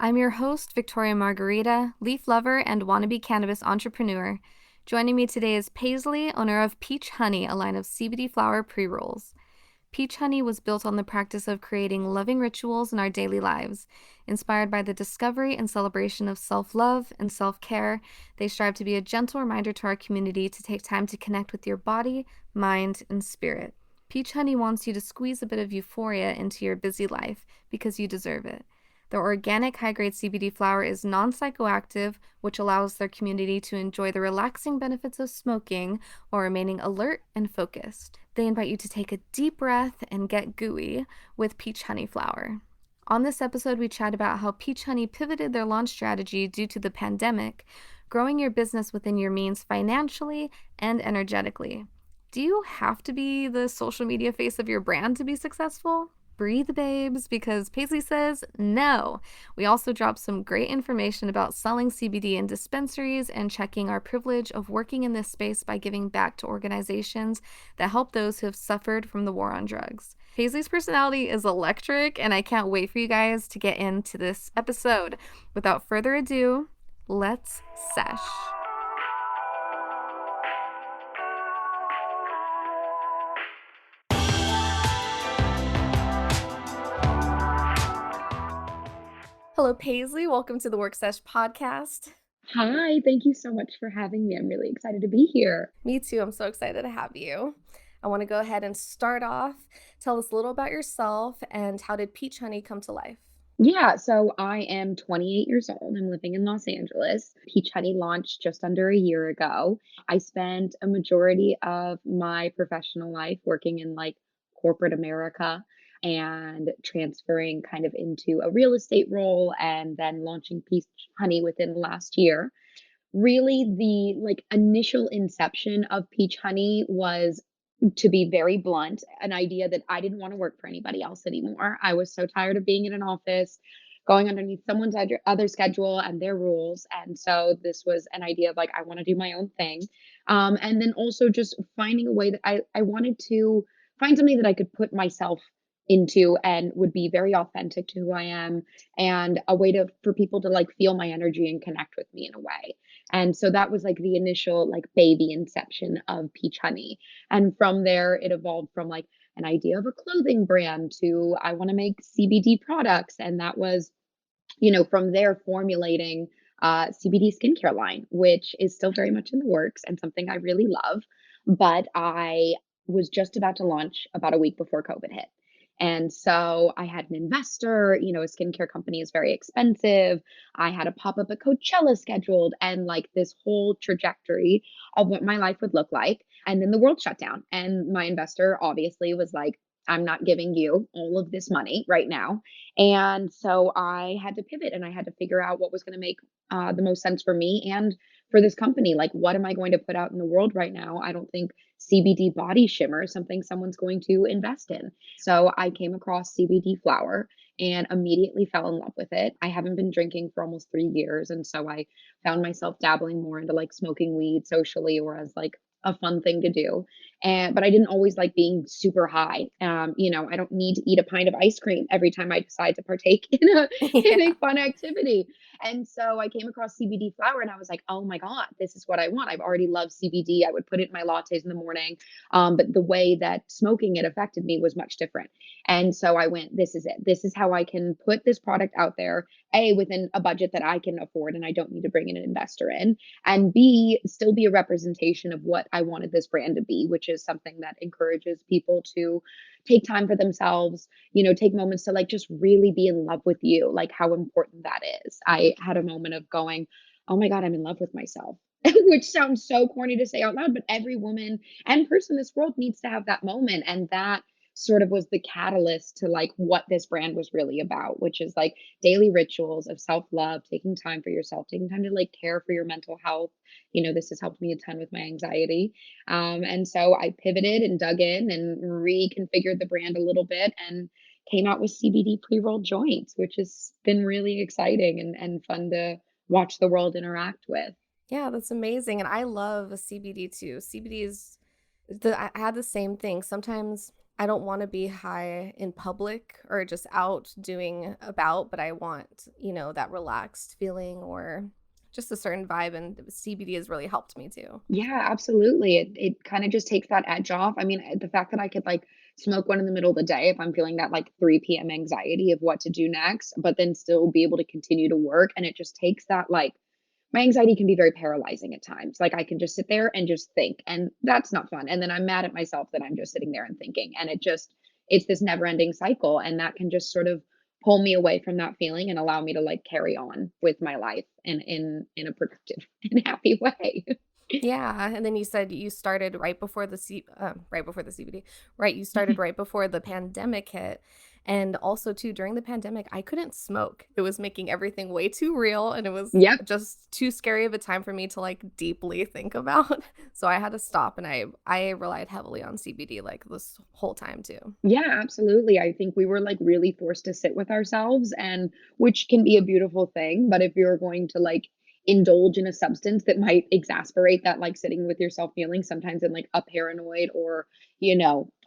I'm your host, Victoria Margarita, leaf lover and wannabe cannabis entrepreneur. Joining me today is Paizley, owner of Peach Honey, a line of CBD flower pre-rolls. Peach Honey was built on the practice of creating loving rituals in our daily lives. Inspired by the discovery and celebration of self-love and self-care, they strive to be a gentle reminder to our community to take time to connect with your body, mind, and spirit. Peach Honey wants you to squeeze a bit of euphoria into your busy life because you deserve it. Their organic high-grade CBD flower is non-psychoactive, which allows their community to enjoy the relaxing benefits of smoking while remaining alert and focused. They invite you to take a deep breath and get gooey with peach honey flower. On this episode, we chat about how Peach Honey pivoted their launch strategy due to the pandemic, growing your business within your means financially and energetically. Do you have to be the social media face of your brand to be successful? Breathe, babes, because Paisley says no. We also drop some great information about selling CBD in dispensaries and checking our privilege of working in this space by giving back to organizations that help those who have suffered from the war on drugs. Paisley's personality is electric, and I can't wait for you guys to get into this episode. Without further ado, let's sesh. Hello, Paisley. Welcome to the Work Sesh podcast. Hi, thank you so much for having me. I'm really excited to be here. Me too. I'm so excited to have you. I want to go ahead and start off. Tell us a little about yourself and how did Peach Honey come to life? Yeah, so I am 28 years old. I'm living in Los Angeles. Peach Honey launched just under a year ago. I spent a majority of my professional life working in corporate America and transferring kind of into a real estate role and then launching Peach Honey within the last year. Really, the initial inception of Peach Honey was, to be very blunt, an idea that I didn't want to work for anybody else anymore. I was so tired of being in an office, going underneath someone's other schedule and their rules. And so this was an idea of I want to do my own thing. And then also just finding a way that I wanted to find something that I could put myself into and would be very authentic to who I am, and a way to for people to feel my energy and connect with me in a way. And so that was the initial baby inception of Peach Honey. And from there, it evolved from an idea of a clothing brand to I want to make CBD products. And that was, from there formulating CBD skincare line, which is still very much in the works and something I really love. But I was just about to launch about a week before COVID hit. And so I had an investor, a skincare company is very expensive. I had a pop up at Coachella scheduled and this whole trajectory of what my life would look like. And then the world shut down. And my investor obviously was like, I'm not giving you all of this money right now. And so I had to pivot and I had to figure out what was going to make the most sense for me and for this company. Like, what am I going to put out in the world right now? I don't think CBD body shimmer is something someone's going to invest in. So I came across CBD flower and immediately fell in love with it. I haven't been drinking for almost 3 years. And so I found myself dabbling more into smoking weed socially or as a fun thing to do. And but I didn't always like being super high. I don't need to eat a pint of ice cream every time I decide to partake in a in Yeah. a fun activity. And so I came across CBD flower and I was like, oh my God, this is what I want. I've already loved CBD. I would put it in my lattes in the morning. But the way that smoking it affected me was much different. And so I went, this is it. This is how I can put this product out there, A, within a budget that I can afford and I don't need to bring in an investor in, and B, still be a representation of what I wanted this brand to be, which is something that encourages people to take time for themselves, take moments to just really be in love with you, like how important that is. I had a moment of going, oh my God, I'm in love with myself. Which sounds so corny to say out loud, but every woman and person in this world needs to have that moment. And that sort of was the catalyst to what this brand was really about, which is daily rituals of self-love, taking time for yourself, taking time to care for your mental health. This has helped me a ton with my anxiety. And so I pivoted and dug in and reconfigured the brand a little bit and came out with CBD pre-rolled joints, which has been really exciting and fun to watch the world interact with. Yeah, that's amazing. And I love CBD too. CBD is I had the same thing. Sometimes I don't want to be high in public or just out doing about, but I want, that relaxed feeling or just a certain vibe. And CBD has really helped me too. Yeah, absolutely. It kind of just takes that edge off. I mean, the fact that I could like smoke one in the middle of the day if I'm feeling that like 3 p.m. anxiety of what to do next, but then still be able to continue to work. And it just takes that like my anxiety can be very paralyzing at times. Like I can just sit there and just think, and that's not fun. And then I'm mad at myself that I'm just sitting there and thinking. And it's this never ending cycle. And that can just sort of pull me away from that feeling and allow me to like carry on with my life in a productive and happy way. Yeah, and then you said you started right before the CBD, right? You started right before the pandemic hit, and also too during the pandemic, I couldn't smoke. It was making everything way too real, and it was Yep. just too scary of a time for me to like deeply think about. So I had to stop, and I relied heavily on CBD like this whole time too. Yeah, absolutely. I think we were like really forced to sit with ourselves and which can be a beautiful thing, but if you're going to like indulge in a substance that might exasperate that like sitting with yourself feeling sometimes in like a paranoid or,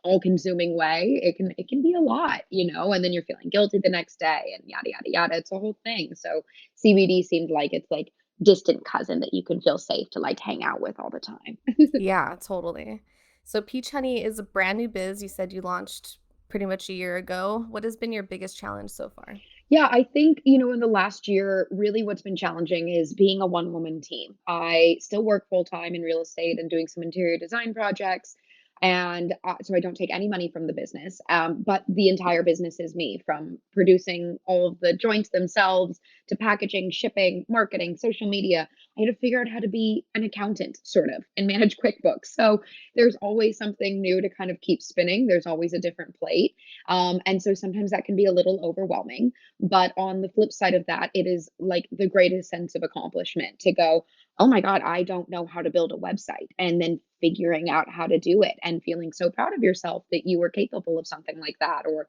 all-consuming way, it can be a lot, and then you're feeling guilty the next day and yada yada yada. It's a whole thing. So CBD seemed like it's like distant cousin that you can feel safe to like hang out with all the time. Yeah, totally. So Peach Honey is a brand new biz. You said you launched pretty much a year ago. What has been your biggest challenge so far? Yeah, I think, in the last year, really what's been challenging is being a one woman team. I still work full time in real estate and doing some interior design projects. And so I don't take any money from the business. But the entire business is me from producing all of the joints themselves to packaging, shipping, marketing, social media. I had to figure out how to be an accountant, sort of, and manage QuickBooks. So there's always something new to kind of keep spinning. There's always a different plate. And so sometimes that can be a little overwhelming. But on the flip side of that, it is like the greatest sense of accomplishment to go, oh my God, I don't know how to build a website. And then figuring out how to do it and feeling so proud of yourself that you were capable of something like that. Or,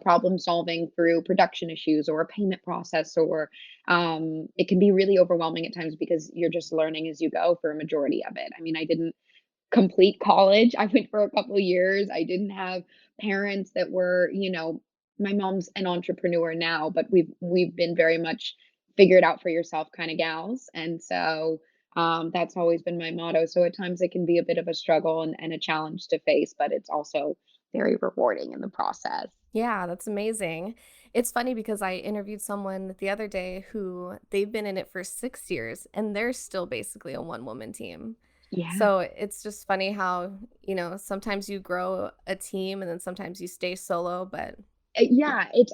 problem solving through production issues or a payment process. Or it can be really overwhelming at times because you're just learning as you go for a majority of it. I mean, I didn't complete college. I went for a couple of years. I didn't have parents that were, my mom's an entrepreneur now, but we've been very much figure it out for yourself kind of gals. And so that's always been my motto. So at times it can be a bit of a struggle and a challenge to face, but it's also very rewarding in the process. Yeah, that's amazing. It's funny because I interviewed someone the other day who they've been in it for 6 years and they're still basically a one woman team. Yeah. So it's just funny how, sometimes you grow a team and then sometimes you stay solo, but Yeah, it's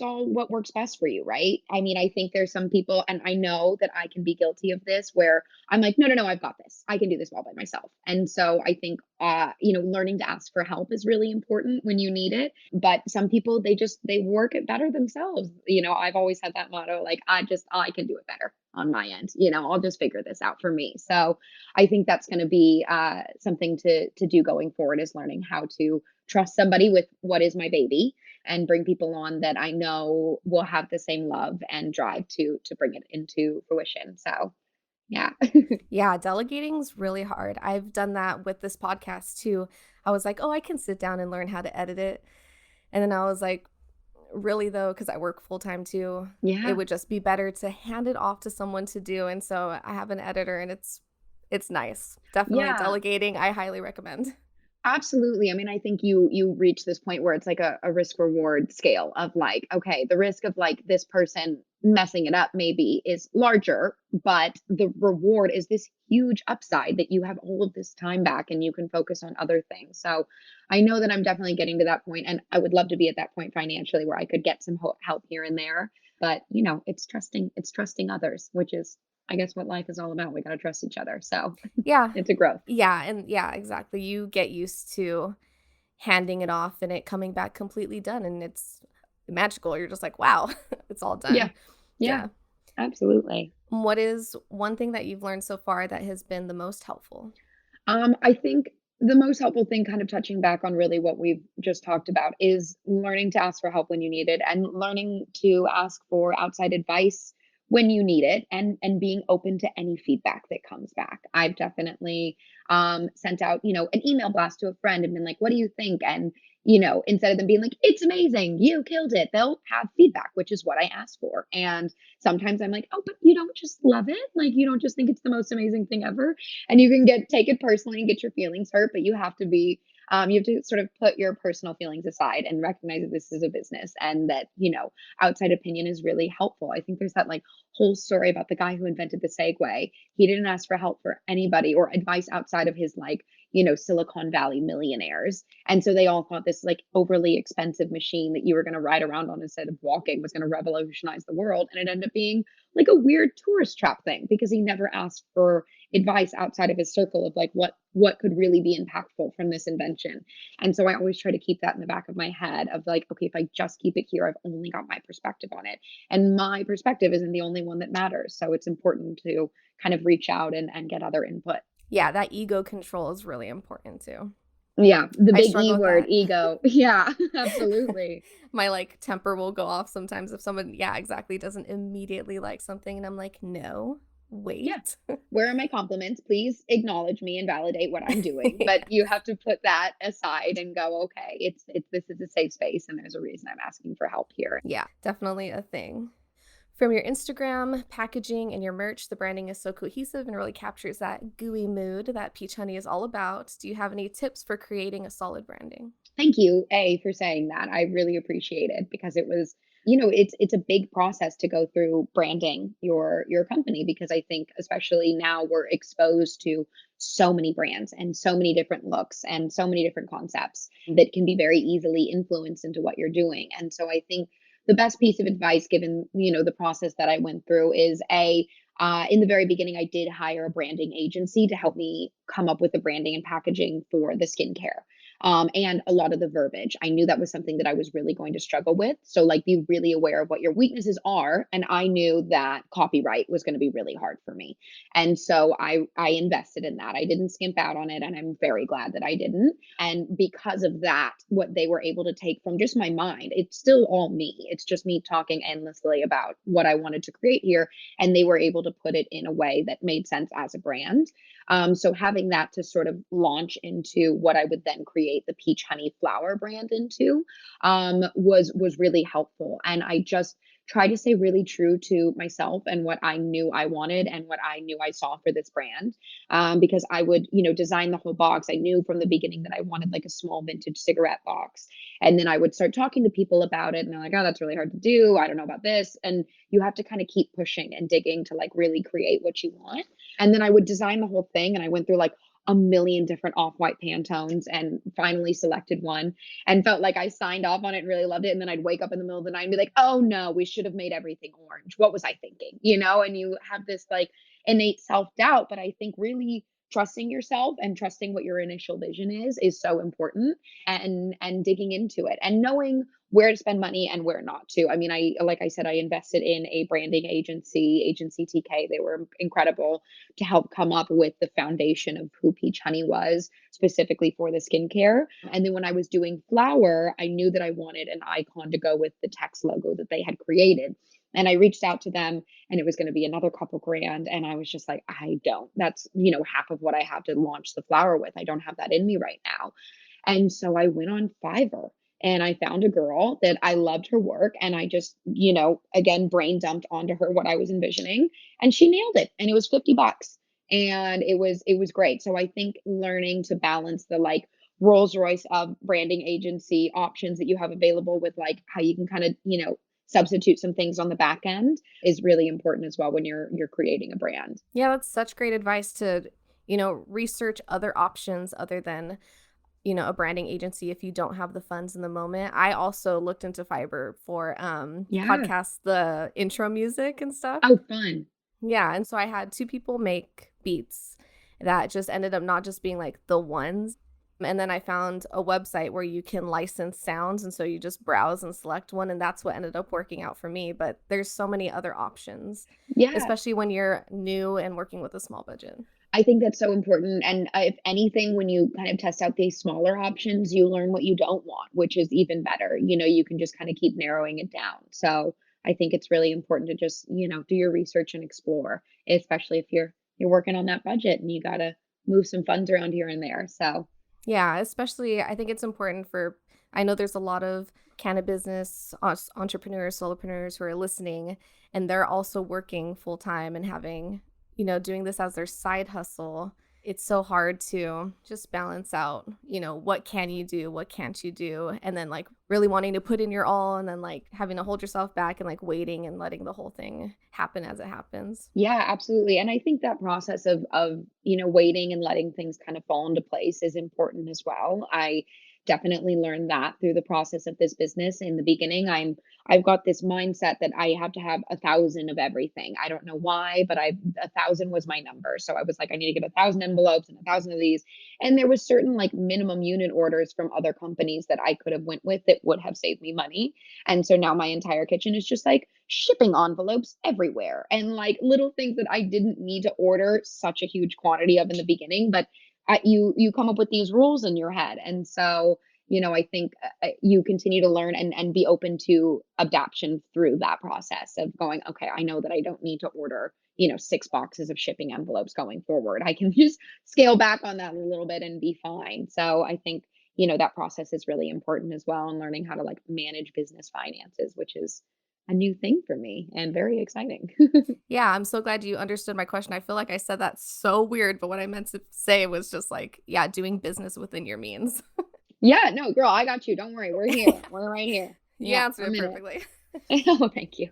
all what works best for you, right? I mean, I think there's some people, and I know that I can be guilty of this, where I'm like, no, no, no, I've got this. I can do this all by myself. And so I think, learning to ask for help is really important when you need it. But some people, they work it better themselves. I've always had that motto, like, I can do it better on my end. I'll just figure this out for me. So I think that's going to be something to do going forward is learning how to trust somebody with what is my baby and bring people on that I know will have the same love and drive to bring it into fruition. So, yeah. yeah, delegating's really hard. I've done that with this podcast too. I was like, "Oh, I can sit down and learn how to edit it." And then I was like, "Really though, because I work full time too, it Yeah. would just be better to hand it off to someone to do." And so I have an editor and it's nice. Definitely Yeah. delegating, I highly recommend. Absolutely. I mean, I think you reach this point where it's like a risk reward scale of like, okay, the risk of like this person messing it up maybe is larger, but the reward is this huge upside that you have all of this time back and you can focus on other things. So I know that I'm definitely getting to that point, and I would love to be at that point financially where I could get some help here and there. But it's trusting others, which is I guess what life is all about. We got to trust each other. So Yeah. it's a growth. Yeah, and yeah, exactly. You get used to handing it off and it coming back completely done and it's magical. You're just like, "Wow, it's all Yeah. done." Yeah. Yeah. Absolutely. What is one thing that you've learned so far that has been the most helpful? I think the most helpful thing, kind of touching back on really what we've just talked about, is learning to ask for help when you need it and learning to ask for outside advice when you need it, and being open to any feedback that comes back. I've definitely sent out, an email blast to a friend and been like, what do you think? And instead of them being like, it's amazing, you killed it, they'll have feedback, which is what I asked for. And sometimes I'm like, oh, but you don't just love it. Like, you don't just think it's the most amazing thing ever. And you can take it personally and get your feelings hurt, but you have to sort of put your personal feelings aside and recognize that this is a business, and that, outside opinion is really helpful. I think there's that like whole story about the guy who invented the Segway. He didn't ask for help for anybody or advice outside of his like, Silicon Valley millionaires. And so they all thought this like overly expensive machine that you were going to ride around on instead of walking was going to revolutionize the world. And it ended up being like a weird tourist trap thing because he never asked for advice outside of his circle of like what could really be impactful from this invention. And so I always try to keep that in the back of my head of like, okay, if I just keep it here, I've only got my perspective on it. And my perspective isn't the only one that matters. So it's important to kind of reach out and get other input. Yeah, that ego control is really important too. Yeah, the I big E struggle with word, that. ego. Yeah, absolutely. My like temper will go off sometimes if someone, yeah, exactly, doesn't immediately like something and I'm like, "No, Yeah. wait." Where are my compliments? Please acknowledge me and validate what I'm doing. But you Yes. have to put that aside and go, okay, it's this is a safe space and there's a reason I'm asking for help here. Yeah, definitely a thing. From your Instagram, packaging, and your merch, the branding is so cohesive and really captures that gooey mood that Peach Honey is all about. Do you have any tips for creating a solid branding? Thank you, A, for saying that. I really appreciate it because it was, it's a big process to go through branding your company, because I think especially now we're exposed to so many brands and so many different looks and so many different concepts that can be very easily influenced into what you're doing. And so I think the best piece of advice, given, the process that I went through, is A, in the very beginning, I did hire a branding agency to help me come up with the branding and packaging for the skincare, and a lot of the verbiage. I knew that was something that I was really going to struggle with. So, like, be really aware of what your weaknesses are. And I knew that copyright was going to be really hard for me. And so I invested in that. I didn't skimp out on it. And I'm very glad that I didn't. And because of that, what they were able to take from just my mind, it's still all me. It's just me talking endlessly about what I wanted to create here. And they were able to put it in a way that made sense as a brand. So having that to sort of launch into what I would then create the Peach Honey Flower brand into, was really helpful. And I just try to stay really true to myself and what I knew I wanted and what I knew I saw for this brand. Because I would, design the whole box. I knew from the beginning that I wanted like a small vintage cigarette box. And then I would start talking to people about it, and they're like, oh, that's really hard to do. I don't know about this. And you have to kind of keep pushing and digging to like really create what you want. And then I would design the whole thing, and I went through like a million different off-white Pantones and finally selected one and felt like I signed off on it and really loved it. And then I'd wake up in the middle of the night and be like, oh no, we should have made everything orange. What was I thinking? And you have this like innate self-doubt. But I think really trusting yourself and trusting what your initial vision is so important, and digging into it and knowing where to spend money and where not to. I mean, like I said, I invested in a branding agency TK. They were incredible to help come up with the foundation of who Peach Honey was specifically for the skincare. And then when I was doing flower, I knew that I wanted an icon to go with the text logo that they had created. And I reached out to them, and it was going to be another couple grand. And I was just like, I don't, that's, half of what I have to launch the flower with. I don't have that in me right now. And so I went on Fiverr and I found a girl that I loved her work. And I just, again, brain dumped onto her what I was envisioning, and she nailed it. And it was $50. And it was great. So I think learning to balance the like Rolls Royce of branding agency options that you have available with like how you can kind of, substitute some things on the back end is really important as well when you're creating a brand. Yeah, that's such great advice to, research other options other than, a branding agency if you don't have the funds in the moment. I also looked into Fiverr for Yeah. podcasts, the intro music and stuff. Oh, fun. Yeah, and so I had two people make beats that just ended up not just being like the ones. And then I found a website where you can license sounds. And so you just browse and select one. And that's what ended up working out for me. But there's so many other options, Yeah. especially when you're new and working with a small budget. I think that's so important. And if anything, when you kind of test out these smaller options, you learn what you don't want, which is even better. You can just kind of keep narrowing it down. So I think it's really important to just, do your research and explore, especially if you're working on that budget and you got to move some funds around here and there. So, Yeah, especially I think it's important for I know there's a lot of cannabis entrepreneurs, solopreneurs who are listening and they're also working full time and having, doing this as their side hustle. It's so hard to just balance out, what can you do, what can't you do, and then like really wanting to put in your all and then like having to hold yourself back and like waiting and letting the whole thing happen as it happens. yeah, absolutely. And I think that process of waiting and letting things kind of fall into place is important as well. I definitely learned that through the process of this business. In the beginning, I've got this mindset that I have to have 1,000 of everything. I don't know why, but 1,000 was my number. So I was like, I need to get 1,000 envelopes and 1,000 of these. And there was certain like minimum unit orders from other companies that I could have went with that would have saved me money. And so now my entire kitchen is just like shipping envelopes everywhere and like little things that I didn't need to order such a huge quantity of in the beginning, but you come up with these rules in your head. And so, I think you continue to learn and be open to adaptation through that process of going, okay, I know that I don't need to order 6 boxes of shipping envelopes going forward. I can just scale back on that a little bit and be fine. So I think that process is really important as well, and learning how to like manage business finances, which is a new thing for me and very exciting. Yeah, I'm so glad you understood my question. I feel like I said that so weird, but what I meant to say was just like, yeah, doing business within your means. Yeah, no, girl, I got you. Don't worry. We're here. We're right here. You Yeah, answered it I'm in perfectly. it. Oh, thank you.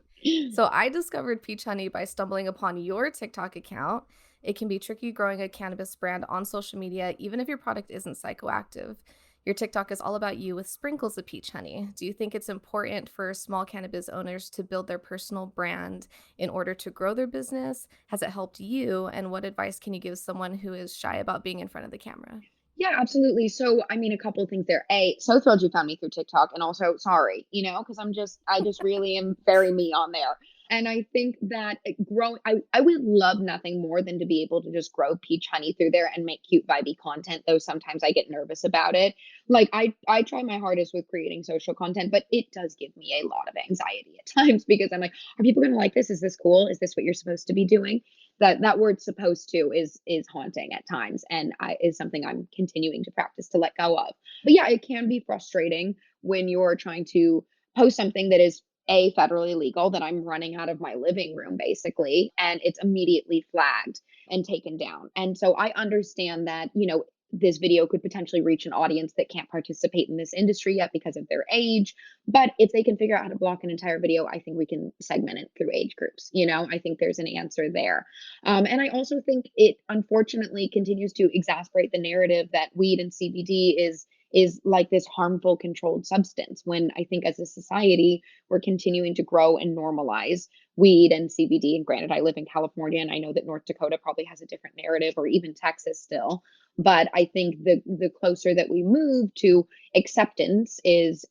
So I discovered peach honey by stumbling upon your TikTok account. It can be tricky growing a cannabis brand on social media, even if your product isn't psychoactive. Your TikTok is all about you with sprinkles of peach honey. Do you think it's important for small cannabis owners to build their personal brand in order to grow their business? Has it helped you? And what advice can you give someone who is shy about being in front of the camera? Yeah, absolutely. So, I mean, a couple of things there. A, so thrilled you found me through TikTok, and also sorry, because I just really am very me on there. And I think that I would love nothing more than to be able to just grow peach honey through there and make cute, vibey content, though sometimes I get nervous about it. Like, I try my hardest with creating social content, but it does give me a lot of anxiety at times because I'm like, are people going to like this? Is this cool? Is this what you're supposed to be doing? That word supposed to is haunting at times, and is something I'm continuing to practice to let go of. But yeah, it can be frustrating when you're trying to post something that is a federally legal, that I'm running out of my living room basically, and it's immediately flagged and taken down. And so I understand that this video could potentially reach an audience that can't participate in this industry yet because of their age. But if they can figure out how to block an entire video, I think we can segment it through age groups. I think there's an answer there. And I also think it unfortunately continues to exasperate the narrative that weed and CBD is like this harmful controlled substance, when I think as a society we're continuing to grow and normalize weed and CBD. And granted, I live in California and I know that North Dakota probably has a different narrative, or even Texas still. But I think the closer that we move to acceptance is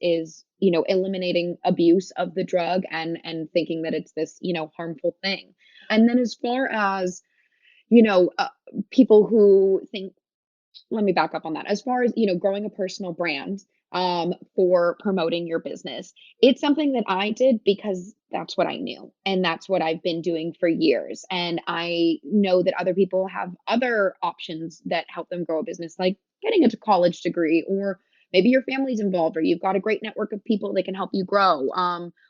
eliminating abuse of the drug and thinking that it's this harmful thing. And then as far as you know uh, people who think, let me back up on that. As far as growing a personal brand for promoting your business, it's something that I did because that's what I knew and that's what I've been doing for years. And I know that other people have other options that help them grow a business, like getting a college degree, or maybe your family's involved, or you've got a great network of people that can help you grow,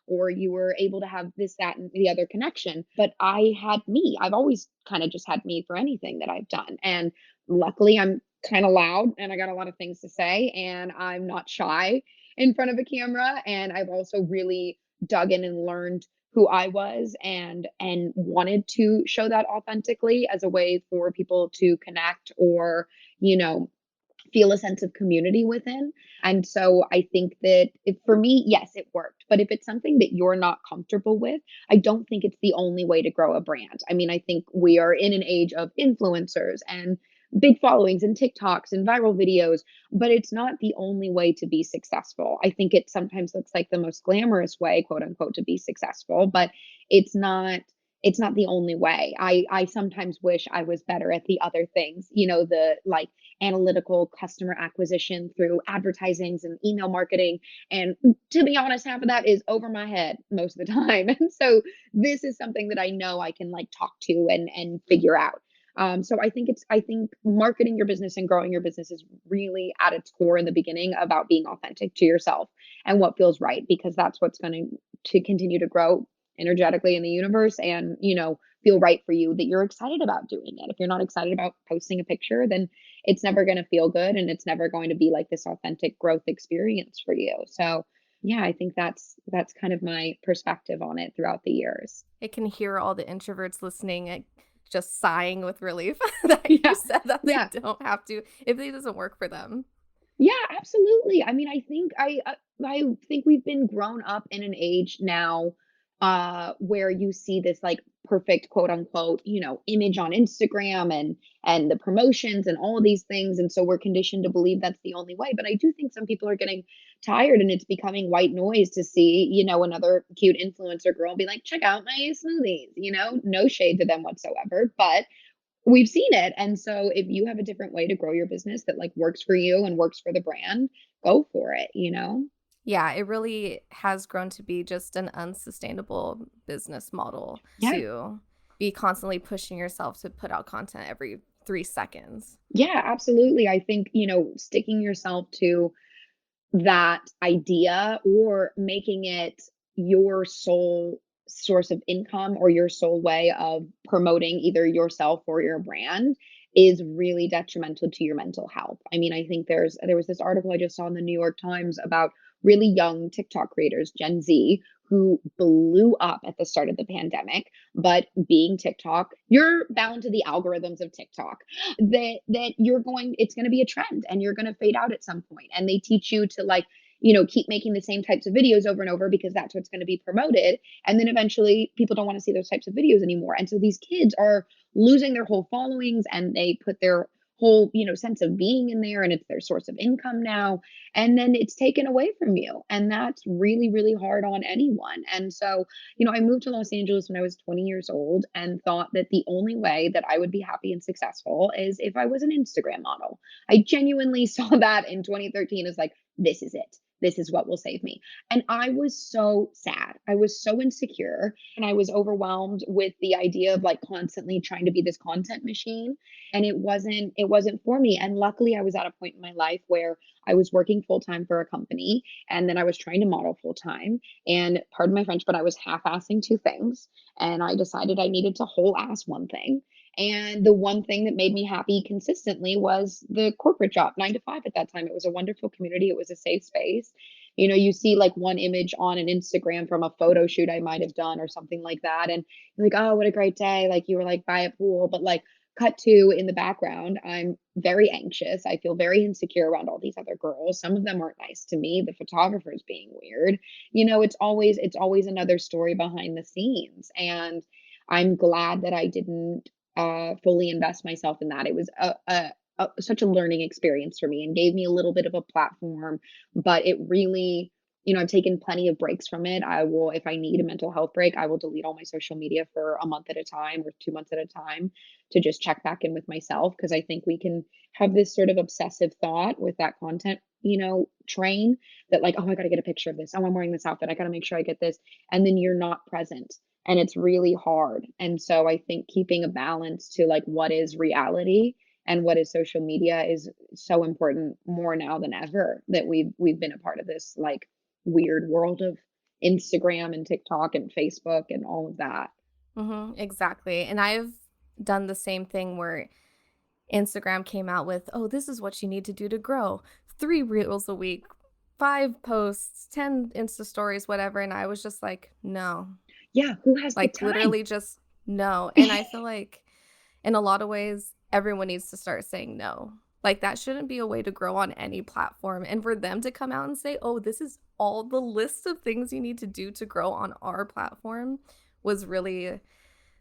or you were able to have this, that, and the other connection. But I had me. I've always kind of just had me for anything that I've done. And luckily, I'm kind of loud and I got a lot of things to say, and I'm not shy in front of a camera. And I've also really dug in and learned who I was, and wanted to show that authentically as a way for people to connect, or you know feel a sense of community within. And so I think that for me, yes, it worked. But if it's something that you're not comfortable with, I don't think it's the only way to grow a brand. I mean, I think we are in an age of influencers and big followings and TikToks and viral videos, but it's not the only way to be successful. I think it sometimes looks like the most glamorous way, quote unquote, to be successful, but it's not it's not the only way. I sometimes wish I was better at the other things, you know, the like analytical customer acquisition through advertisings and email marketing. And to be honest, half of that is over my head most of the time. And so this is something that I know I can like talk to and figure out. So I think marketing your business and growing your business is really at its core in the beginning about being authentic to yourself and what feels right, because that's what's going to continue to grow energetically in the universe and, you know, feel right for you, that you're excited about doing it. If you're not excited about posting a picture, then it's never going to feel good and it's never going to be like this authentic growth experience for you. So, yeah, I think that's kind of my perspective on it throughout the years. I can hear all the introverts listening, just sighing with relief that you Yeah. said that they Yeah. don't have to if it doesn't work for them. Yeah, absolutely. I mean, I think we've been grown up in an age now where you see this like perfect quote unquote, you know, image on Instagram and the promotions and all of these things, and so we're conditioned to believe that's the only way. But I do think some people are getting tired and it's becoming white noise to see, you know, another cute influencer girl be like, "Check out my smoothies." You know, no shade to them whatsoever, but we've seen it, and so if you have a different way to grow your business that, like, works for you and works for the brand, go for it, you know? Yeah, it really has grown to be just an unsustainable business model Yeah. to be constantly pushing yourself to put out content every 3 seconds. Yeah, absolutely. I think, you know, sticking yourself to that idea or making it your sole source of income or your sole way of promoting either yourself or your brand is really detrimental to your mental health. I mean, I think there was this article I just saw in the New York Times about really young TikTok creators, Gen Z, who blew up at the start of the pandemic, but being TikTok, you're bound to the algorithms of TikTok that you're going it's going to be a trend and you're going to fade out at some point, and they teach you to like, you know, keep making the same types of videos over and over because that's what's going to be promoted, and then eventually people don't want to see those types of videos anymore, and so these kids are losing their whole followings and they put their whole, you know, sense of being in there and it's their source of income now, and then it's taken away from you, and that's really really hard on anyone. And so, you know, I moved to Los Angeles when I was 20 years old and thought that the only way that I would be happy and successful is if I was an Instagram model. I genuinely saw that in 2013 as like, this is it. This is what will save me. And I was so sad. I was so insecure and I was overwhelmed with the idea of like constantly trying to be this content machine, and it wasn't for me. And luckily I was at a point in my life where I was working full time for a company and then I was trying to model full time, and pardon my French, but I was half-assing two things. And I decided I needed to whole ass one thing. And the one thing that made me happy consistently was the corporate job, 9 to 5 at that time. It was a wonderful community. It was a safe space. You know, you see like one image on an Instagram from a photo shoot I might have done or something like that. And you're like, oh, what a great day. Like you were like by a pool. But like cut to in the background, I'm very anxious. I feel very insecure around all these other girls. Some of them aren't nice to me. The photographer's being weird. You know, it's always another story behind the scenes. And I'm glad that I didn't fully invest myself in that. It was such a learning experience for me and gave me a little bit of a platform, but it really, you know, I've taken plenty of breaks from it. I will, if I need a mental health break, I will delete all my social media for a month at a time or 2 months at a time to just check back in with myself. Cause I think we can have this sort of obsessive thought with that content, you know, train that like, oh, I got to get a picture of this. Oh, I'm wearing this outfit. I got to make sure I get this. And then you're not present and it's really hard. And so I think keeping a balance to like what is reality and what is social media is so important more now than ever that we've been a part of this like weird world of Instagram and TikTok and Facebook and all of that. Exactly. And I've done the same thing where Instagram came out with, "Oh, this is what you need to do to grow. 3 reels a week, 5 posts, 10 Insta stories, whatever." And I was just like, "No." Yeah, who has the Like time? literally just no. And I feel like in a lot of ways everyone needs to start saying no. Like that shouldn't be a way to grow on any platform. And for them to come out and say, "Oh, this is all the list of things you need to do to grow on our platform," was really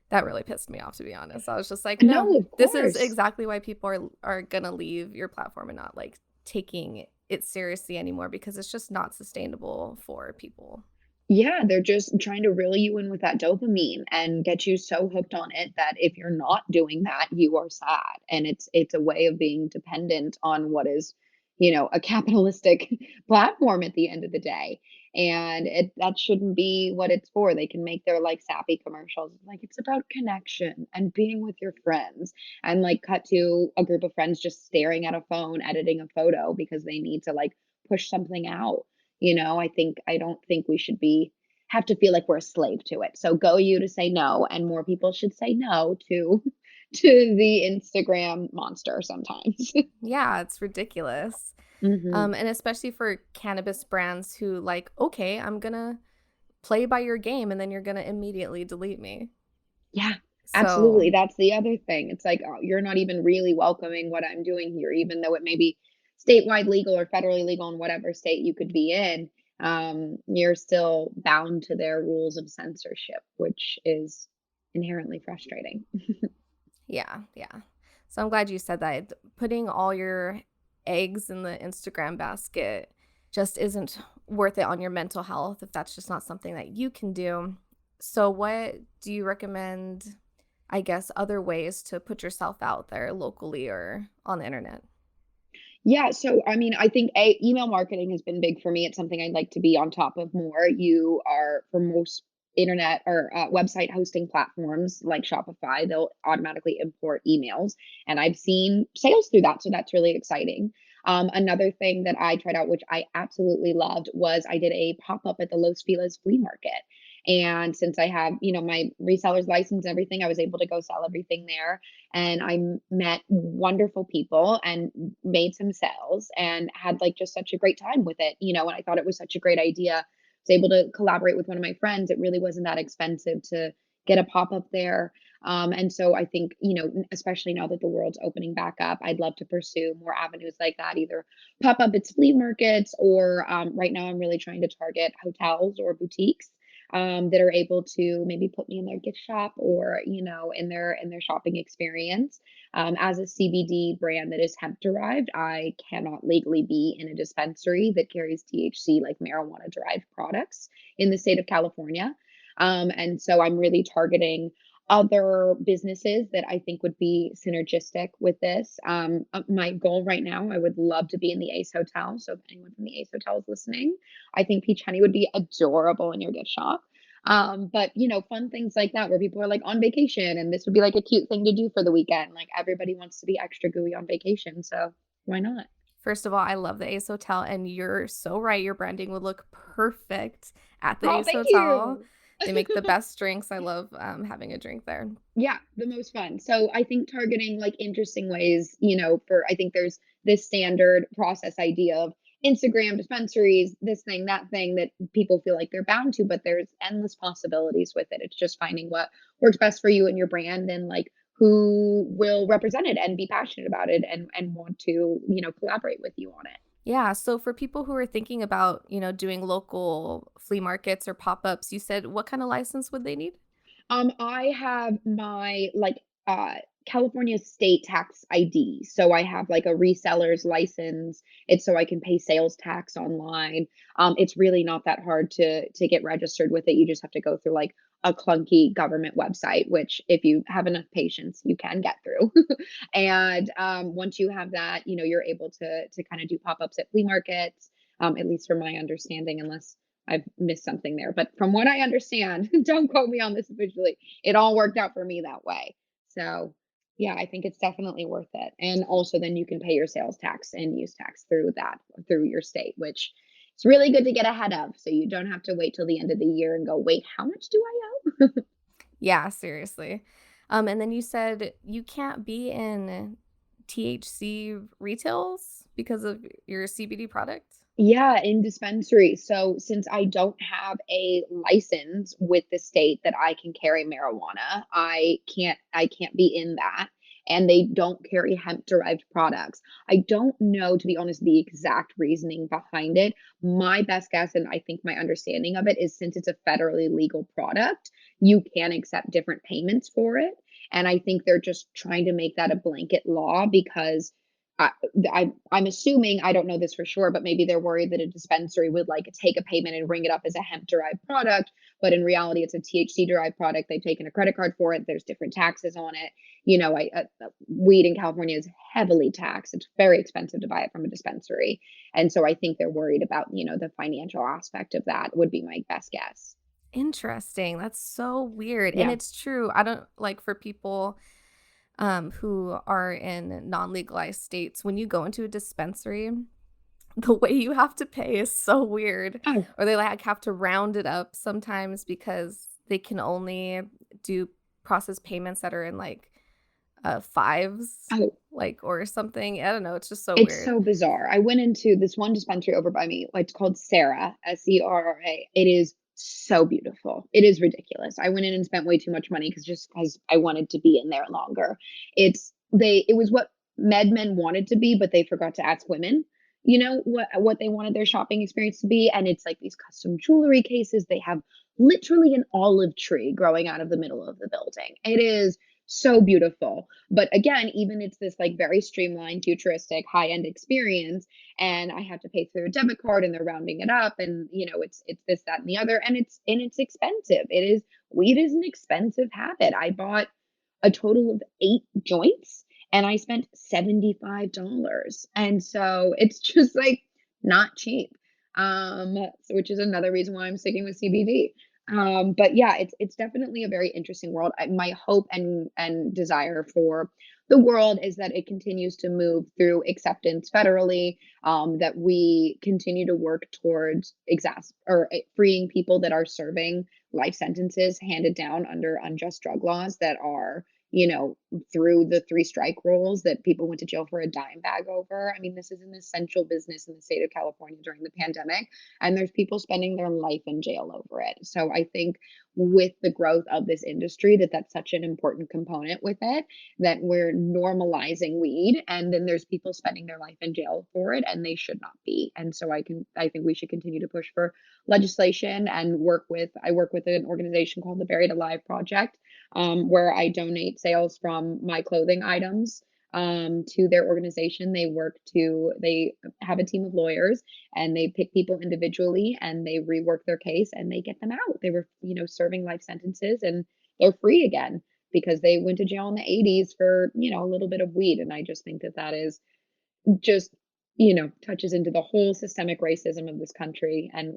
that really pissed me off, to be honest. I was just like, "No, No, of this is course. exactly why people are gonna leave your platform and not like taking it seriously anymore because it's just not sustainable for people." Yeah, they're just trying to reel you in with that dopamine and get you so hooked on it that if you're not doing that, you are sad. And it's a way of being dependent on what is, a capitalistic platform at the end of the day. And that shouldn't be what it's for. They can make their like sappy commercials. Like it's about connection and being with your friends and like cut to a group of friends just staring at a phone, editing a photo because they need to like push something out. I don't think we should be have to feel like we're a slave to it. So go you to say no, and more people should say no to to the Instagram monster sometimes. Yeah, it's ridiculous. Mhm. And especially for cannabis brands who like, okay, I'm gonna play by your game and then you're gonna immediately delete me. Yeah, absolutely. So, That's the other thing. It's like, oh, you're not even really welcoming what I'm doing here, even though it may be statewide legal or federally legal in whatever state you could be in. You're still bound to their rules of censorship, which is inherently frustrating. yeah, yeah. So I'm glad you said that. Putting all your eggs in the Instagram basket just isn't worth it on your mental health if that's just not something that you can do. So, what do you recommend, I guess, other ways to put yourself out there locally or on the internet? Yeah, so I mean, I think email marketing has been big for me. It's something I'd like to be on top of more. You are for most internet or website hosting platforms like Shopify, they'll automatically import emails, and I've seen sales through that, so that's really exciting. Another thing that I tried out, which I absolutely loved, was I did a pop up at the Los Feliz flea market. And since I have, my reseller's license and everything, I was able to go sell everything there and met wonderful people and made some sales and had like just such a great time with it, and I thought it was such a great idea. I was able to collaborate with one of my friends. It really wasn't that expensive to get a pop-up there. And so I think, especially now that the world's opening back up, I'd love to pursue more avenues like that, either pop up at flea markets or right now I'm really trying to target hotels or boutiques that are able to maybe put me in their gift shop or in their shopping experience. As a CBD brand that is hemp derived, I cannot legally be in a dispensary that carries THC like marijuana derived products in the state of California. And so I'm really targeting other businesses that I think would be synergistic with this. My goal right now, I would love to be in the Ace Hotel. So if anyone from the Ace Hotel is listening, I think peach honey would be adorable in your gift shop. But fun things like that where people are like on vacation and this would be like a cute thing to do for the weekend. Like everybody wants to be extra gooey on vacation, so why not? First of all, I love the Ace Hotel, and you're so right. Your branding would look perfect at the Oh, Ace thank Hotel. you. They make the best drinks. I love having a drink there. Yeah, the most fun. So I think targeting like interesting ways, for I think there's this standard process idea of Instagram dispensaries, this thing, that thing that people feel like they're bound to, but there's endless possibilities with it. It's just finding what works best for you and your brand and like who will represent it and be passionate about it and want to, collaborate with you on it. Yeah. So for people who are thinking about, doing local flea markets or pop ups, you said what kind of license would they need? I have my uh California state tax ID. So I have like a reseller's license. It's so I can pay sales tax online. It's really not that hard to get registered with it. You just have to go through like a clunky government website, which if you have enough patience, you can get through. And once you have that, you're able to kind of do pop-ups at flea markets, at least from my understanding, unless I've missed something there. But from what I understand, don't quote me on this officially, it all worked out for me that way. So, yeah, I think it's definitely worth it. And also, then you can pay your sales tax and use tax through that, through your state, which it's really good to get ahead of. So you don't have to wait till the end of the year and go, wait, how much do I owe? Yeah, seriously. And then you said you can't be in THC retails because of your CBD product? Yeah, in dispensary. So since I don't have a license with the state that I can carry marijuana, I can't be in that. And they don't carry hemp derived products. I don't know, to be honest, the exact reasoning behind it. My best guess, and I think my understanding of it, is since it's a federally legal product, you can accept different payments for it. And I think they're just trying to make that a blanket law because I, I'm assuming, I don't know this for sure, but maybe they're worried that a dispensary would like take a payment and ring it up as a hemp derived product. But in reality, it's a THC derived product. They've taken a credit card for it. There's different taxes on it. Weed in California is heavily taxed. It's very expensive to buy it from a dispensary. And so I think they're worried about, the financial aspect of that would be my best guess. Interesting. That's so weird. And Yeah. it's true. I don't like for people who are in non-legalized states, when you go into a dispensary, the way you have to pay is so weird. Oh, Or they like have to round it up sometimes because they can only do process payments that are in like fives, oh, like or something. I don't know. It's just so it's weird. so bizarre. I went into this one dispensary over by me. It's called Sarah, Serra. It is so beautiful. It is ridiculous. I went in and spent way too much money because I wanted to be in there longer. It was what MedMen wanted to be, but they forgot to ask women, what they wanted their shopping experience to be. And it's like these custom jewelry cases. They have literally an olive tree growing out of the middle of the building. It is so beautiful. But again, even it's this like very streamlined, futuristic, high-end experience, and I have to pay through a debit card, and they're rounding it up, and it's this, that, and the other, and it's expensive. Weed is an expensive habit. I bought a total of 8 joints, and I spent $75, and so it's just like not cheap. Which is another reason why I'm sticking with CBD. But yeah, it's definitely a very interesting world. My hope and desire for the world is that it continues to move through acceptance federally, that we continue to work towards freeing people that are serving life sentences handed down under unjust drug laws that are, through the 3 strike rules that people went to jail for a dime bag over. I mean, this is an essential business in the state of California during the pandemic, and there's people spending their life in jail over it. So I think with the growth of this industry, that's such an important component with it, that we're normalizing weed, and then there's people spending their life in jail for it, and they should not be. And so I think we should continue to push for legislation and I work with an organization called the Buried Alive Project, where I donate sales from my clothing items to their organization. They have a team of lawyers, and they pick people individually, and they rework their case, and they get them out. They were, serving life sentences, and they're free again because they went to jail in the 80s for, a little bit of weed. And I just think that is just, touches into the whole systemic racism of this country, and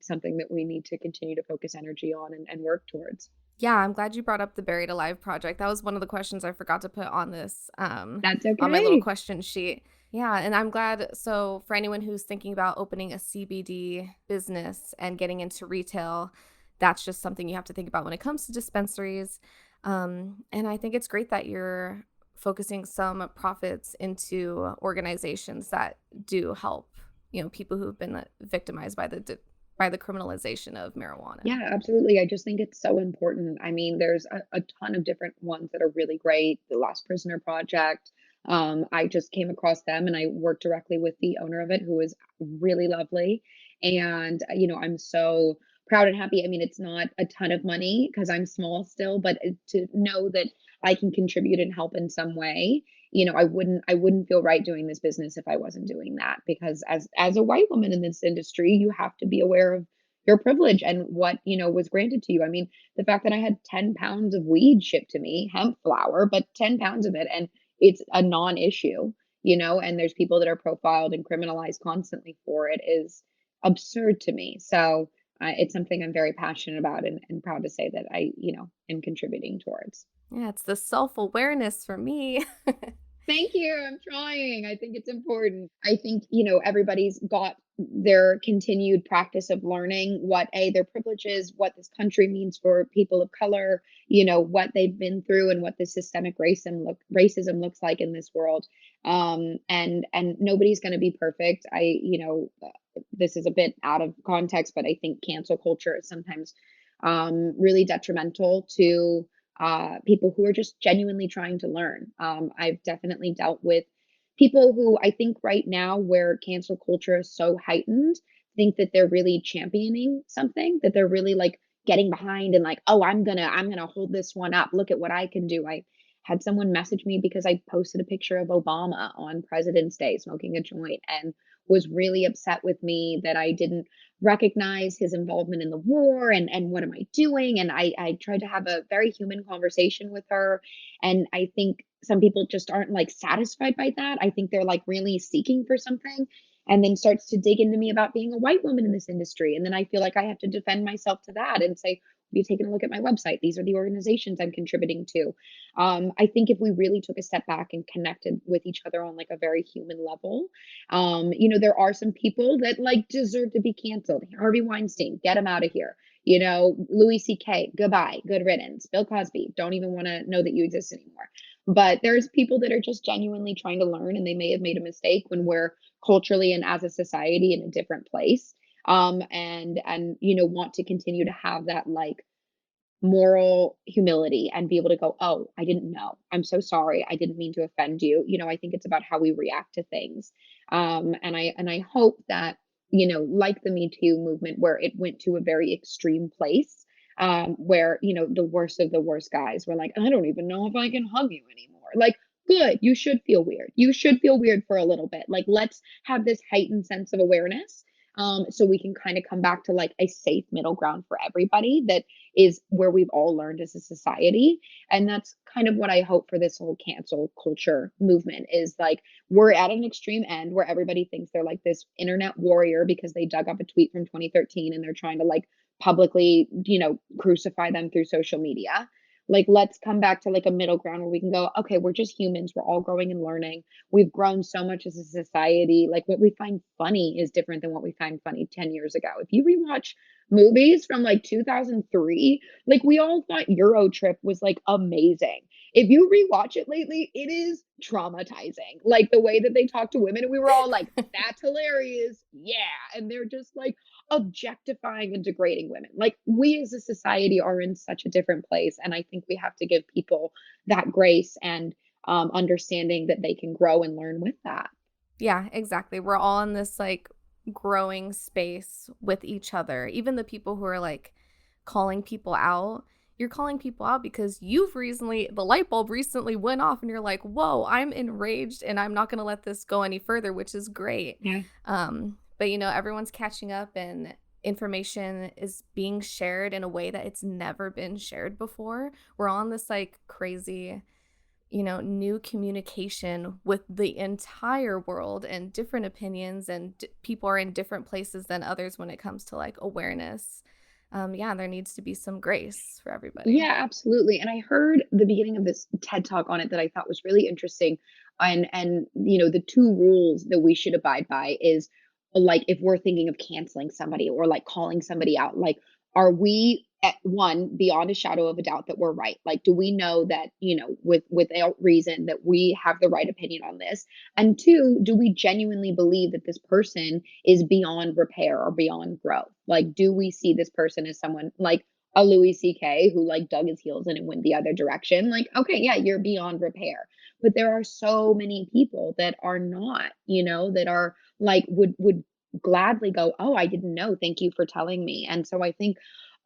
something that we need to continue to focus energy on and work towards. Yeah, I'm glad you brought up the Buried Alive project. That was one of the questions I forgot to put on this That's on my little okay. question sheet. Yeah, and I'm glad. So for anyone who's thinking about opening a CBD business and getting into retail, that's just something you have to think about when it comes to dispensaries. And I think it's great that you're focusing some profits into organizations that do help, people who've been victimized by the criminalization of marijuana. Yeah, absolutely. I just think it's so important. I mean, there's a ton of different ones that are really great. The Lost Prisoner Project. I just came across them, and I worked directly with the owner of it, who is really lovely. And, I'm so proud and happy. I mean, it's not a ton of money because I'm small still, but to know that I can contribute and help in some way, I wouldn't feel right doing this business if I wasn't doing that, because as a white woman in this industry, you have to be aware of your privilege and what, was granted to you. I mean, the fact that I had 10 pounds of weed shipped to me, hemp flower, but 10 pounds of it, and it's a non-issue, and there's people that are profiled and criminalized constantly for it, is absurd to me. So it's something I'm very passionate about, and proud to say that I, am contributing towards. Yeah, it's the self-awareness for me. Thank you. I'm trying. I think it's important. I think, everybody's got their continued practice of learning what their privileges, what this country means for people of color, what they've been through, and what the systemic racism looks like in this world. And nobody's going to be perfect. This is a bit out of context, but I think cancel culture is sometimes really detrimental to people who are just genuinely trying to learn. I've definitely dealt with people who, I think right now, where cancel culture is so heightened, think that they're really championing something, that they're really like getting behind and like, oh, I'm gonna hold this one up. Look at what I can do. had someone message me because I posted a picture of Obama on President's Day smoking a joint and was really upset with me that I didn't recognize his involvement in the war and what am I doing? And I tried to have a very human conversation with her. And I think some people just aren't like satisfied by that. I think they're like really seeking for something and then starts to dig into me about being a white woman in this industry. And then I feel like I have to defend myself to that and say, have you taken a look at my website? These are the organizations I'm contributing to. I think if we really took a step back and connected with each other on like a very human level, there are some people that like deserve to be canceled. Harvey Weinstein, get him out of here. Louis C.K., goodbye, good riddance. Bill Cosby, don't even want to know that you exist anymore. But there's people that are just genuinely trying to learn and they may have made a mistake when we're culturally and as a society in a different place. And want to continue to have that like moral humility and be able to go, oh, I didn't know, I'm so sorry, I didn't mean to offend you. I think it's about how we react to things. And I hope that, like the Me Too movement where it went to a very extreme place, where the worst of the worst guys were like, I don't even know if I can hug you anymore. Like, good, you should feel weird, for a little bit. Like, let's have this heightened sense of awareness, so we can kind of come back to like a safe middle ground for everybody that is where we've all learned as a society. And that's kind of what I hope for this whole cancel culture movement is like, we're at an extreme end where everybody thinks they're like this internet warrior because they dug up a tweet from 2013 and they're trying to like publicly, crucify them through social media. Like, let's come back to like a middle ground where we can go, okay, we're just humans. We're all growing and learning. We've grown so much as a society. Like, what we find funny is different than what we find funny 10 years ago. If you rewatch movies from like 2003, like we all thought Eurotrip was like amazing. If you rewatch it lately, it is traumatizing. Like the way that they talk to women, and we were all like, that's hilarious. Yeah. And they're just like objectifying and degrading women. Like, we as a society are in such a different place. And I think we have to give people that grace and understanding that they can grow and learn with that. Yeah, exactly. We're all in this like growing space with each other. Even the people who are like calling people out, you're calling people out because the light bulb recently went off and you're like, whoa, I'm enraged and I'm not going to let this go any further, which is great. Yeah. But everyone's catching up and information is being shared in a way that it's never been shared before. We're on this like crazy new communication with the entire world and different opinions, and people are in different places than others when it comes to like awareness. Yeah, there needs to be some grace for everybody. Yeah, absolutely. And I heard the beginning of this TED talk on it that I thought was really interesting. And the two rules that we should abide by is like if we're thinking of canceling somebody or like calling somebody out, like are we at one beyond a shadow of a doubt that we're right? Like, do we know that, without reason that we have the right opinion on this? And two, do we genuinely believe that this person is beyond repair or beyond growth? Like, do we see this person as someone like a Louis C.K. who like dug his heels in and went the other direction? Like, okay, yeah, you're beyond repair. But there are so many people that are not, that are like would gladly go, oh, I didn't know. Thank you for telling me. And so I think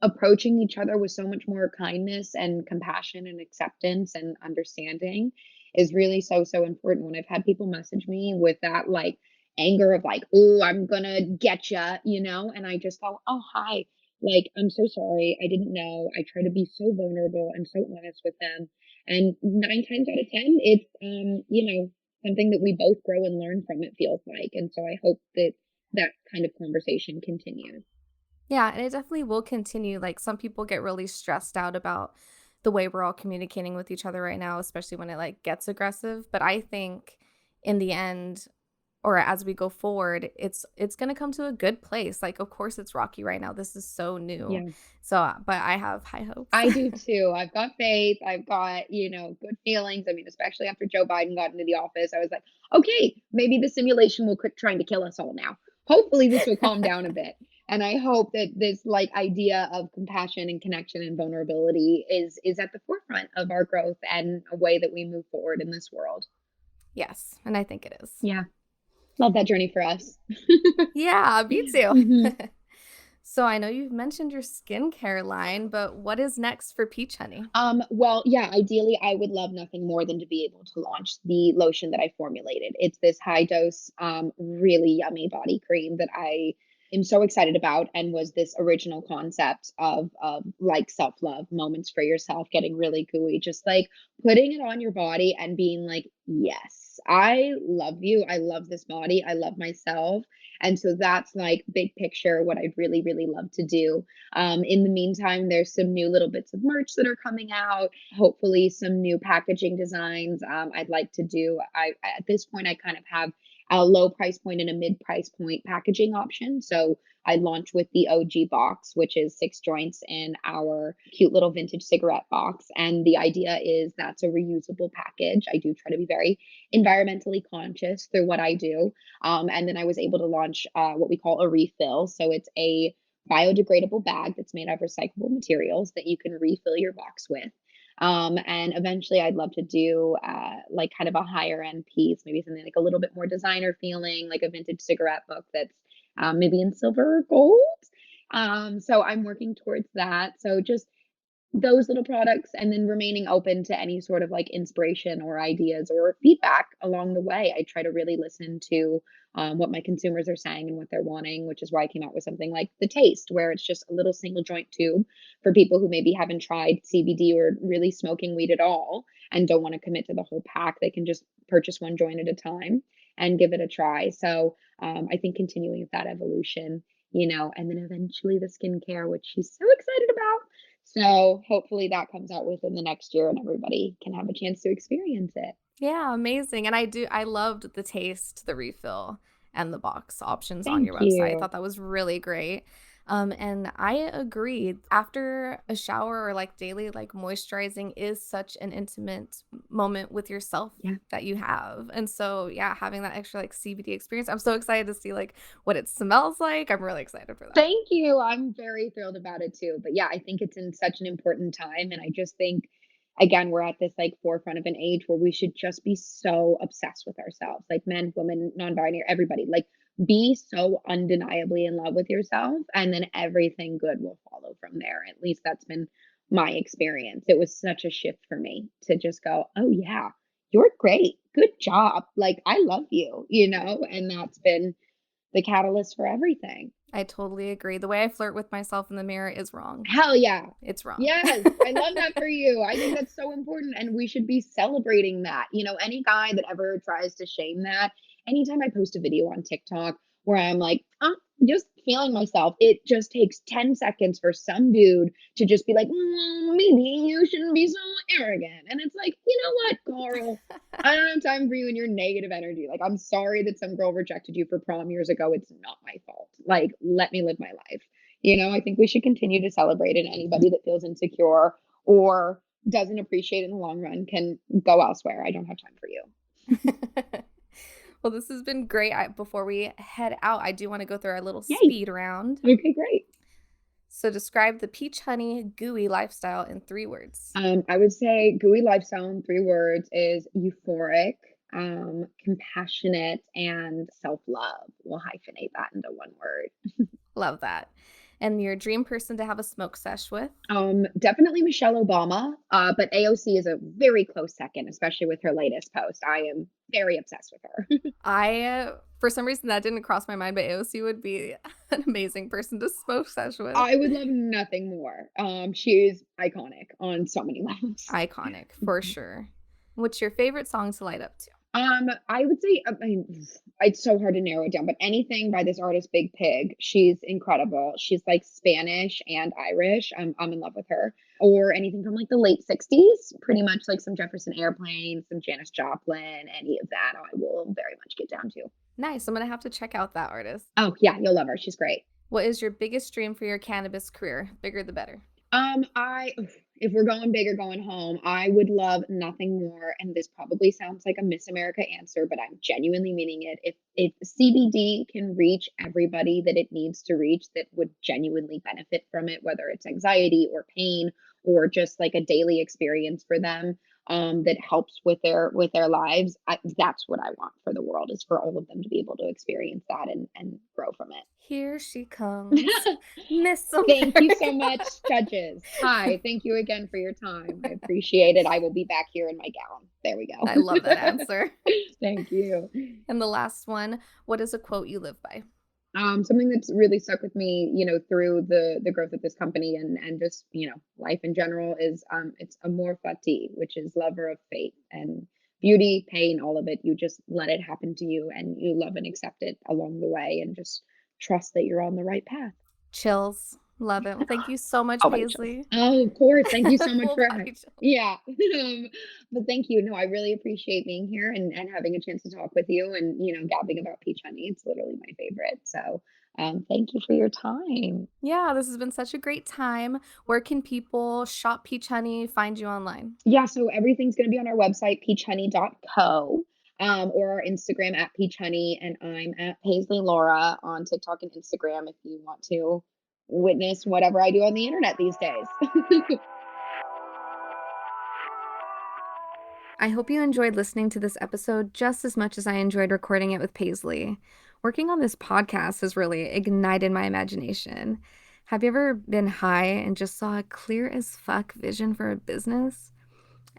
approaching each other with so much more kindness and compassion and acceptance and understanding is really so, so important. When I've had people message me with that like anger of like, oh, I'm gonna get ya, and I just go, oh, hi, like, I'm so sorry. I didn't know. I try to be so vulnerable and so honest with them. And 9 times out of 10, it's, something that we both grow and learn from, it feels like. And so I hope that that kind of conversation continues. Yeah, and it definitely will continue. Like some people get really stressed out about the way we're all communicating with each other right now, especially when it like gets aggressive. But I think in the end, or as we go forward, it's going to come to a good place. Like of course it's rocky right now. This is so new. Yeah, So, but I have high hopes. I do too. I've got faith. I've got, good feelings. I mean, especially after Joe Biden got into the office, I was like, okay, maybe the simulation will quit trying to kill us all now. Hopefully this will calm down a bit. And I hope that this like idea of compassion and connection and vulnerability is at the forefront of our growth and a way that we move forward in this world. Yes, and I think it is. Yeah. Love that journey for us. Yeah, me too. Mhm. So I know you've mentioned your skincare line, but what is next for Peach Honey? Well, yeah, ideally, I would love nothing more than to be able to launch the lotion that I formulated. It's this high dose, really yummy body cream that I am so excited about, and was this original concept of like self love moments for yourself, getting really gooey, just like putting it on your body and being like, yes, I love you. I love this body. I love myself. And so that's like big picture what I'd really, really love to do. In the meantime, there's some new little bits of merch that are coming out. Hopefully, some new packaging designs. I'd like to do. At this point, I kind of have a low price point and a mid price point packaging option. So I launched with the OG box, which is 6 joints in our cute little vintage cigarette box. And the idea is that's a reusable package. I do try to be very environmentally conscious through what I do. And then I was able to launch what we call a refill. So it's a biodegradable bag that's made of recyclable materials that you can refill your box with. And eventually, I'd love to do like kind of a higher end piece, maybe something like a little bit more designer feeling, like a vintage cigarette book that's maybe in silver or gold. So I'm working towards that. So just those little products, and then remaining open to any sort of like inspiration or ideas or feedback along the way. I try to really listen to what my consumers are saying and what they're wanting, which is why I came out with something like the taste, where it's just a little single joint tube for people who maybe haven't tried CBD or really smoking weed at all and don't want to commit to the whole pack. They can just purchase one joint at a time and give it a try. So I think continuing with that evolution, and then eventually the skincare, which she's so excited about. So hopefully that comes out within the next year and everybody can have a chance to experience it. Yeah, amazing. And I loved the taste, the refill, and the box options on your Thank website. I you. thought that was really great. And I agree. After a shower or like daily, like moisturizing is such an intimate moment with yourself Yeah. that you have. And so, yeah, having that extra like CBD experience, I'm so excited to see like what it smells like. I'm really excited for that. Thank you. I'm very thrilled about it too. But yeah, I think it's in such an important time. And I just think, again, we're at this like forefront of an age where we should just be so obsessed with ourselves, like men, women, non binary, everybody. Like, be so undeniably in love with yourself. And then everything good will follow from there. At least that's been my experience. It was such a shift for me to just go, oh, yeah, you're great. Good job. Like, I love you. And that's been the catalyst for everything. I totally agree. The way I flirt with myself in the mirror is wrong. Hell yeah. It's wrong. Yes, I love that for you. I think that's so important, and we should be celebrating that. Any guy that ever tries to shame that, anytime I post a video on TikTok where I'm like, just feeling myself, it just takes 10 seconds for some dude to just be like, maybe you shouldn't be so arrogant. And it's like, you know what, Carl? I don't have time for you and your negative energy. Like, I'm sorry that some girl rejected you for prom years ago. It's not my fault. Like, let me live my life. I think we should continue to celebrate, and anybody that feels insecure or doesn't appreciate in the long run can go elsewhere. I don't have time for you. Well, this has been great. Before we head out, I do want to go through our little Yay. speed round. Okay, great. So, describe the peach honey gooey lifestyle in 3 words. I would say gooey lifestyle in 3 words is euphoric, compassionate, and self-love. We'll hyphenate that into one word. Love that. And your dream person to have a smoke sesh with. Definitely Michelle Obama, but AOC is a very close second, especially with her latest post. I am very obsessed with her. For some reason, that didn't cross my mind, but AOC would be an amazing person to smoke sesh with. I would love nothing more. She is iconic on so many levels. Iconic, for sure. What's your favorite song to light up to? I would say, I mean, it's so hard to narrow it down, but anything by this artist, Big Pig, she's incredible. She's like Spanish and Irish. I'm in love with her. Or anything from like the late 60s, pretty much like some Jefferson Airplane, some Janis Joplin, any of that, I will very much get down to. Nice. I'm going to have to check out that artist. Oh, yeah, you'll love her. She's great. What is your biggest dream for your cannabis career? Bigger the better. I if we're going big or going home, I would love nothing more, and this probably sounds like a Miss America answer, but I'm genuinely meaning it. If CBD can reach everybody that it needs to reach that would genuinely benefit from it, whether it's anxiety or pain or just like a daily experience for them, that helps with their lives. That's what I want for the world, is for all of them to be able to experience that and grow from Here she comes, it. Miss Thank you so America. much, judges. Hi, thank you again for your time. I appreciate it. I will be back here in my gown. There we go. I love that answer. Thank you. And the last one, what is a quote you live by? Something that's really stuck with me, through the growth of this company and just, life in general is it's amor fati, which is lover of fate, and beauty, pain, all of it. You just let it happen to you and you love and accept it along the way and just trust that you're on the right path. Chills. Love it. Well, thank you so much, Oh, body chills. Paisley. Oh, of course. Thank you so much Full for body chills. yeah. But thank you. No, I really appreciate being here and having a chance to talk with you and, gabbing about peach honey. It's literally my favorite. So, thank you for your time. Yeah, this has been such a great time. Where can people shop Peach Honey, find you online? Yeah, so everything's going to be on our website, peachhoney.co, or our Instagram at peachhoney, and I'm at Paizley Laura on TikTok and Instagram if you want to witness whatever I do on the internet these days. I hope you enjoyed listening to this episode just as much as I enjoyed recording it with Paisley. Working on this podcast has really ignited my imagination. Have you ever been high and just saw a clear as fuck vision for a business?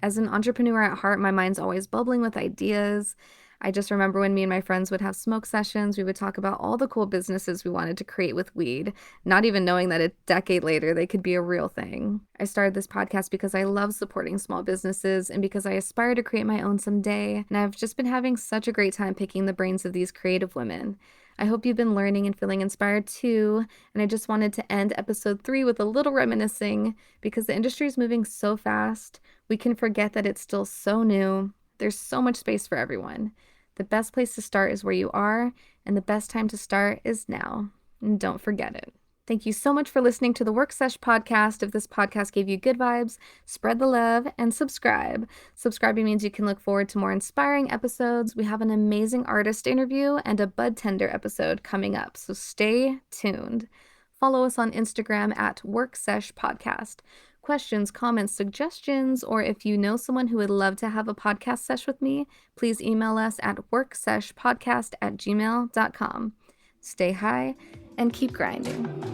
As an entrepreneur at heart, my mind's always bubbling with ideas. I just remember when me and my friends would have smoke sessions, we would talk about all the cool businesses we wanted to create with weed, not even knowing that a decade later they could be a real thing. I started this podcast because I love supporting small businesses and because I aspire to create my own someday, and I've just been having such a great time picking the brains of these creative women. I hope you've been learning and feeling inspired too, and I just wanted to end episode 3 with a little reminiscing because the industry is moving so fast. We can forget that it's still so new. There's so much space for everyone. The best place to start is where you are, and the best time to start is now. And don't forget it. Thank you so much for listening to the Work Sesh podcast. If this podcast gave you good vibes, spread the love and subscribe. Subscribing means you can look forward to more inspiring episodes. We have an amazing artist interview and a bud tender episode coming up, so stay tuned. Follow us on Instagram at Work Sesh Podcast. Questions, comments, suggestions, or if you know someone who would love to have a podcast sesh with me, please email us at workseshpodcast@gmail.com. Stay high and keep grinding.